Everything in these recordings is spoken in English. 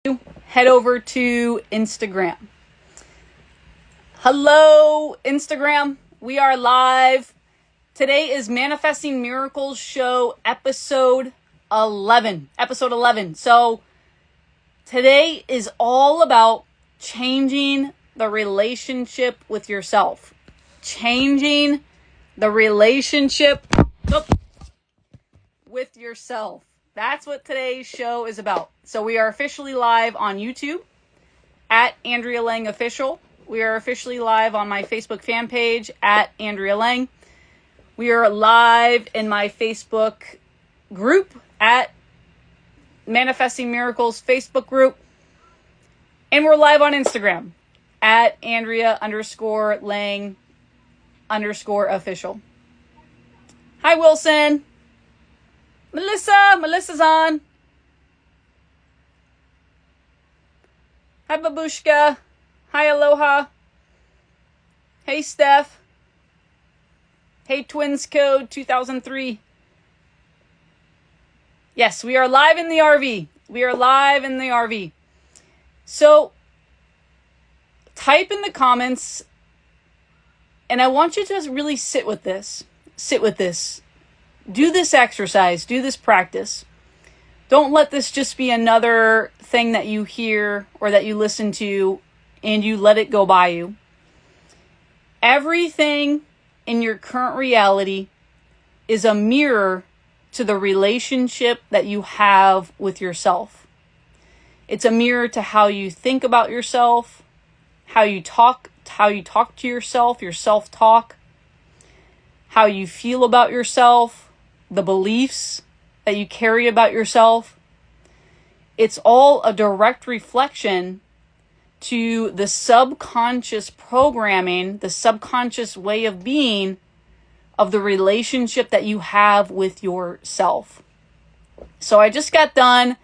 head over to Instagram. Hello, Instagram. We are live. Today is Manifesting Miracles Show episode 11. So today is all about changing the relationship with yourself. Changing the relationship with yourself. That's what today's show is about. So we are officially live on YouTube at Andrea Lang Official. We are officially live on my Facebook fan page at Andrea Lang. We are live in my Facebook group at Manifesting Miracles Facebook group. And we're live on Instagram at Andrea_Lang_official. Hi, Wilson. Melissa's on. Hi, Babushka. Hi, Aloha. Hey, Steph. Hey, Twins Code 2003. Yes, we are live in the RV. So, type in the comments, and I want you to just really sit with this. Do this exercise. Do this practice. Don't let this just be another thing that you hear or that you listen to and you let it go by you. Everything in your current reality is a mirror to the relationship that you have with yourself. It's a mirror to how you think about yourself, how you talk to yourself, your self-talk, how you feel about yourself, the beliefs that you carry about yourself. It's all a direct reflection to the subconscious programming, the subconscious way of being of the relationship that you have with yourself. So I just got done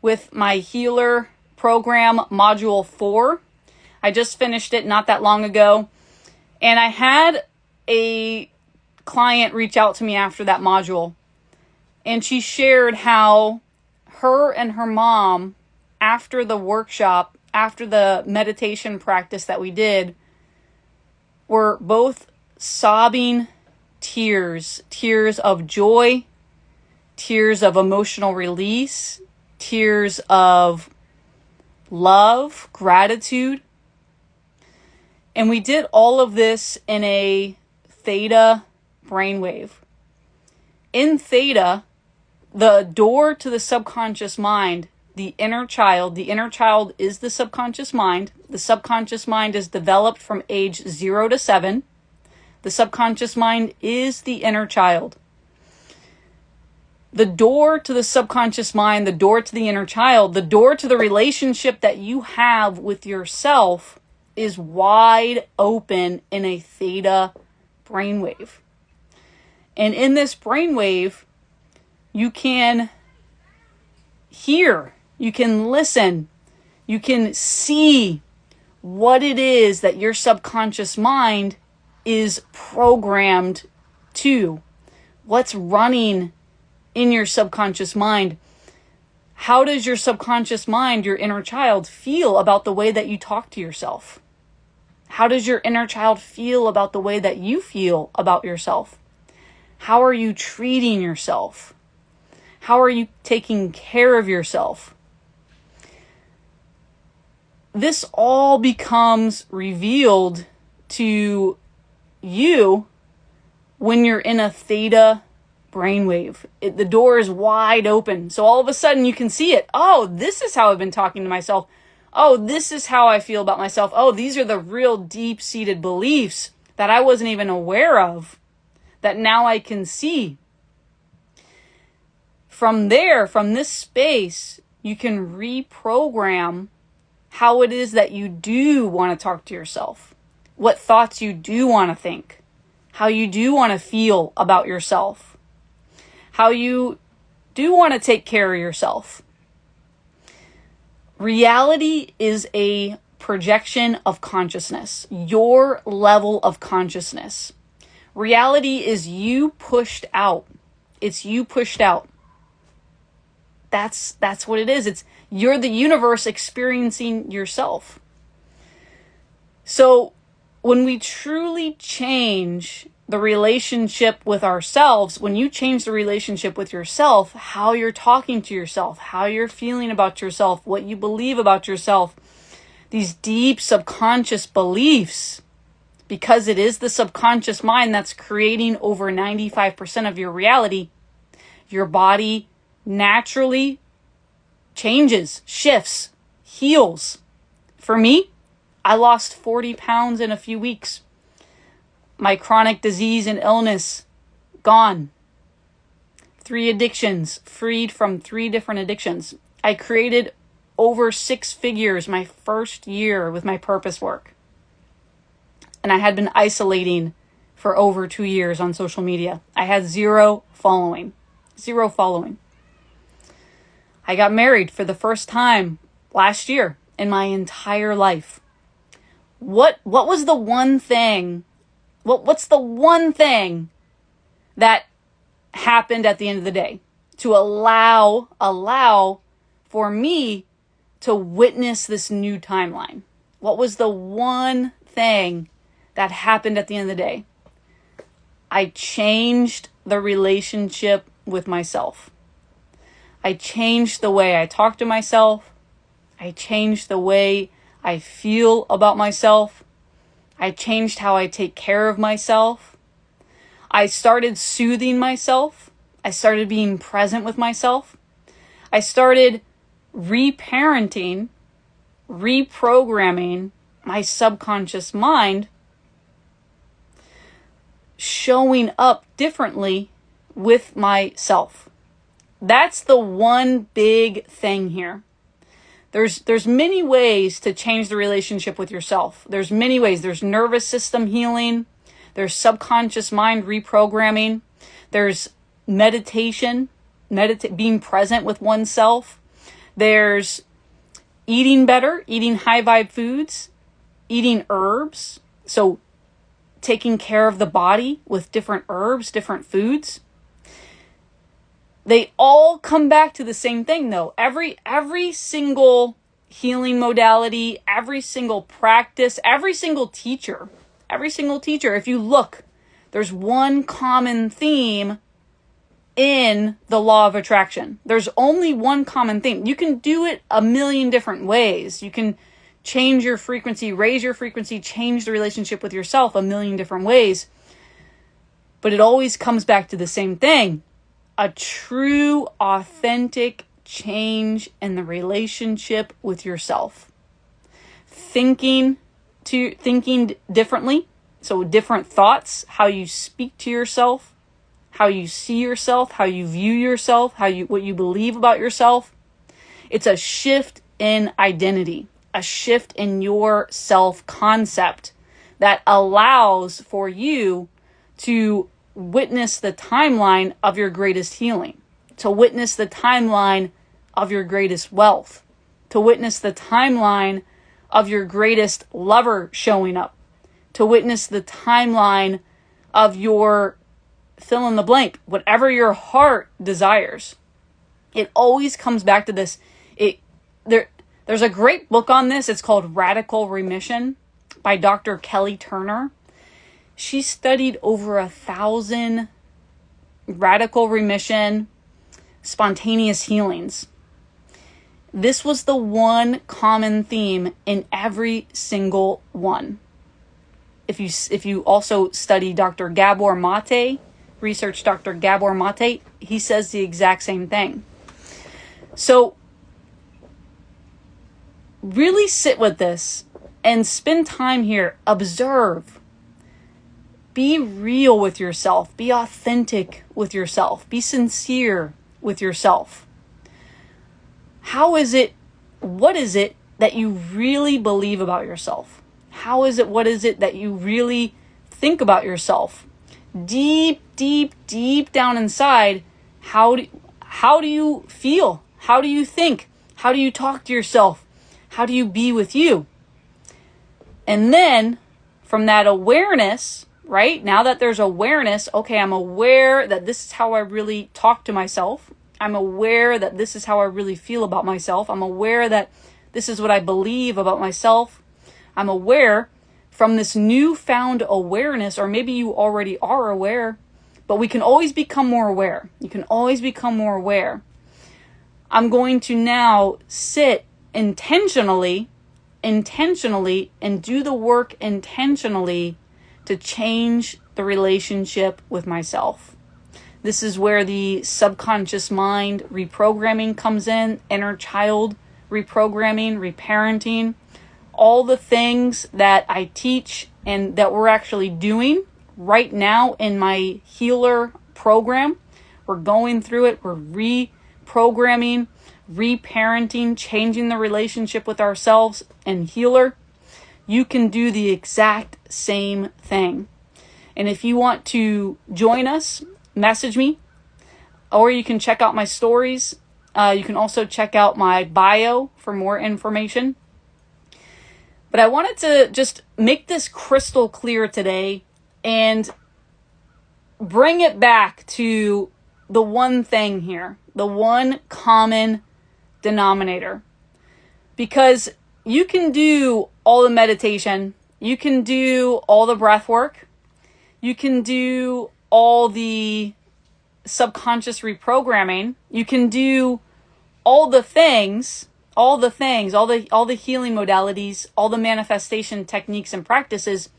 with my healer program, module 4. I just finished it not that long ago. And I had a client reach out to me after that module, and she shared how her and her mom, after the workshop, after the meditation practice that we did, were both sobbing tears of joy, tears of emotional release, tears of love, gratitude. And we did all of this in a theta brainwave. In theta, the door to the subconscious mind, the inner child is the subconscious mind. The subconscious mind is developed from age 0 to 7. The subconscious mind is the inner child. The door to the subconscious mind, the door to the inner child, the door to the relationship that you have with yourself is wide open in a theta brainwave. And in this brainwave, you can hear, you can listen, you can see what it is that your subconscious mind is programmed to. What's running in your subconscious mind? How does your subconscious mind, your inner child, feel about the way that you talk to yourself? How does your inner child feel about the way that you feel about yourself? How are you treating yourself? How are you taking care of yourself? This all becomes revealed to you when you're in a theta brainwave. The door is wide open. So all of a sudden you can see it. Oh, this is how I've been talking to myself. Oh, this is how I feel about myself. Oh, these are the real deep-seated beliefs that I wasn't even aware of, that now I can see. From there, from this space, you can reprogram how it is that you do want to talk to yourself, what thoughts you do want to think, how you do want to feel about yourself, how you do want to take care of yourself. Reality is a projection of consciousness, your level of consciousness. Reality is you pushed out. It's you pushed out. That's what it is. You're the universe experiencing yourself. So when we truly change the relationship with ourselves, when you change the relationship with yourself, how you're talking to yourself, how you're feeling about yourself, what you believe about yourself, these deep subconscious beliefs, because it is the subconscious mind that's creating over 95% of your reality, your body naturally changes, shifts, heals. For me, I lost 40 pounds in a few weeks. My chronic disease and illness, gone. 3 addictions, freed from 3 different addictions. I created over 6 figures my first year with my purpose work. And I had been isolating for over 2 years on social media. I had 0 following. 0 following. I got married for the first time last year in my entire life. What was the one thing, what's the one thing that happened at the end of the day to allow for me to witness this new timeline? What was the one thing that happened at the end of the day? I changed the relationship with myself. I changed the way I talk to myself. I changed the way I feel about myself. I changed how I take care of myself. I started soothing myself. I started being present with myself. I started reparenting, reprogramming my subconscious mind, showing up differently with myself. That's the one big thing here. There's many ways to change the relationship with yourself. There's many ways. There's nervous system healing. There's subconscious mind reprogramming. There's meditation, being present with oneself. There's eating better, eating high vibe foods, eating herbs. So taking care of the body with different herbs, different foods. They all come back to the same thing though. Every single healing modality, every single practice, every single teacher, if you look, there's one common theme in the law of attraction. There's only one common theme. You can do it a million different ways. You can change your frequency, raise your frequency, change the relationship with yourself a million different ways. But it always comes back to the same thing. A true, authentic change in the relationship with yourself. Thinking differently. So different thoughts, how you speak to yourself, how you see yourself, how you view yourself, what you believe about yourself. It's a shift in identity, a shift in your self-concept that allows for you to witness the timeline of your greatest healing, to witness the timeline of your greatest wealth, to witness the timeline of your greatest lover showing up, to witness the timeline of your fill in the blank, whatever your heart desires. It always comes back to this. There's a great book on this. It's called Radical Remission by Dr. Kelly Turner. She studied over 1,000 radical remission, spontaneous healings. This was the one common theme in every single one. If you also study Dr. Gabor Mate, research Dr. Gabor Mate, he says the exact same thing. So really sit with this and spend time here. Observe. Be real with yourself. Be authentic with yourself. Be sincere with yourself. What is it that you really believe about yourself? What is it that you really think about yourself? Deep, deep, deep down inside, how do you feel? How do you think? How do you talk to yourself? How do you be with you? And then from that awareness, right? Now that there's awareness, okay, I'm aware that this is how I really talk to myself. I'm aware that this is how I really feel about myself. I'm aware that this is what I believe about myself. I'm aware from this newfound awareness, or maybe you already are aware, but we can always become more aware. You can always become more aware. I'm going to now sit intentionally, and do the work intentionally to change the relationship with myself. This is where the subconscious mind reprogramming comes in, inner child reprogramming, reparenting, all the things that I teach and that we're actually doing right now in my healer program. We're going through it. We're reprogramming, reparenting, changing the relationship with ourselves and healer. You can do the exact same thing. And if you want to join us, message me, or you can check out my stories. You can also check out my bio for more information. But I wanted to just make this crystal clear today and bring it back to the one thing here, the one common denominator. Because you can do all the meditation, you can do all the breath work, you can do all the subconscious reprogramming, you can do all the things, all the healing modalities, all the manifestation techniques and practices.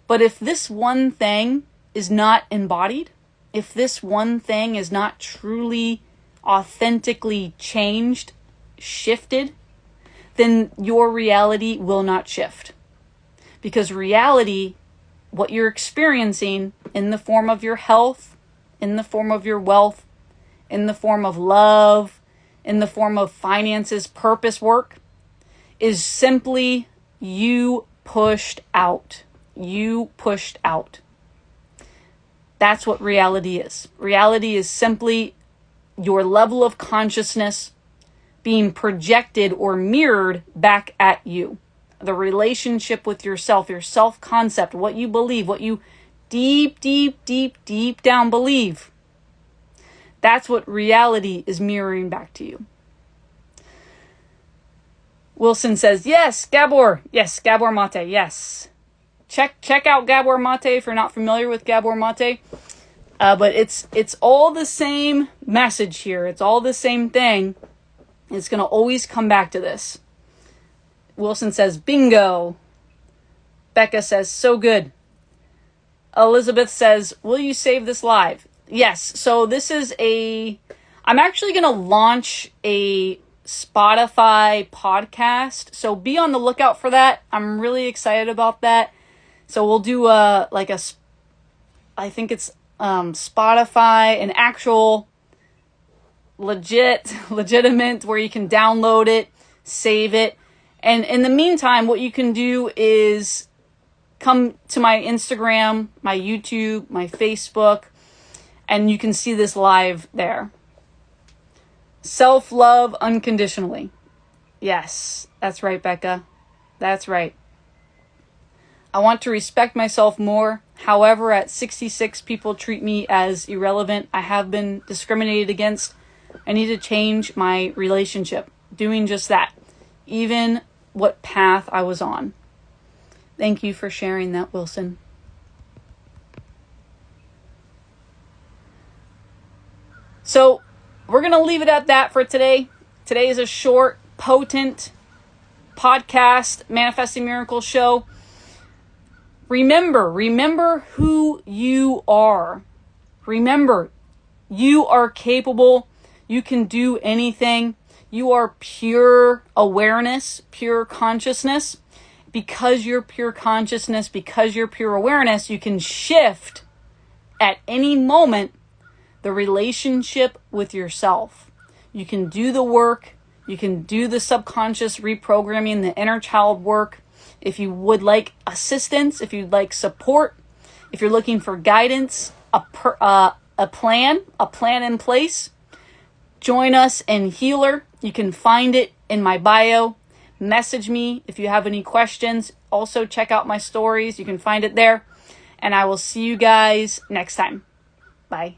But if this one thing is not embodied, if this one thing is not truly, authentically changed, shifted, then your reality will not shift. Because reality, what you're experiencing in the form of your health, in the form of your wealth, in the form of love, in the form of finances, purpose work, is simply you pushed out. You pushed out. That's what reality is. Reality is simply your level of consciousness being projected or mirrored back at you. The relationship with yourself, your self-concept, what you believe, what you deep down believe. That's what reality is mirroring back to you. Wilson says, yes, Gabor. Yes, Gabor Mate. Yes. Check out Gabor Mate if you're not familiar with Gabor Mate. But it's all the same message here. It's all the same thing. It's going to always come back to this. Wilson says, bingo. Becca says, so good. Elizabeth says, will you save this live? Yes. So this is I'm actually going to launch a Spotify podcast. So be on the lookout for that. I'm really excited about that. So we'll do I think it's Spotify, an actual legitimate where you can download it, save it. And in the meantime, what you can do is come to my Instagram, my YouTube, my Facebook, and you can see this live there. Self-love unconditionally. Yes, that's right, Becca. That's right. I want to respect myself more. However, at 66, people treat me as irrelevant. I have been discriminated against. I need to change my relationship. Doing just that. Even what path I was on. Thank you for sharing that, Wilson. So, we're going to leave it at that for today. Today is a short, potent podcast, Manifesting Miracles show. Remember who you are. Remember, you are capable. You can do anything. You are pure awareness, pure consciousness. Because you're pure consciousness, because you're pure awareness, you can shift at any moment the relationship with yourself. You can do the work. You can do the subconscious reprogramming, the inner child work. If you would like assistance, if you'd like support, if you're looking for guidance, a plan in place, join us in Healer. You can find it in my bio. Message me if you have any questions. Also check out my stories. You can find it there. And I will see you guys next time. Bye.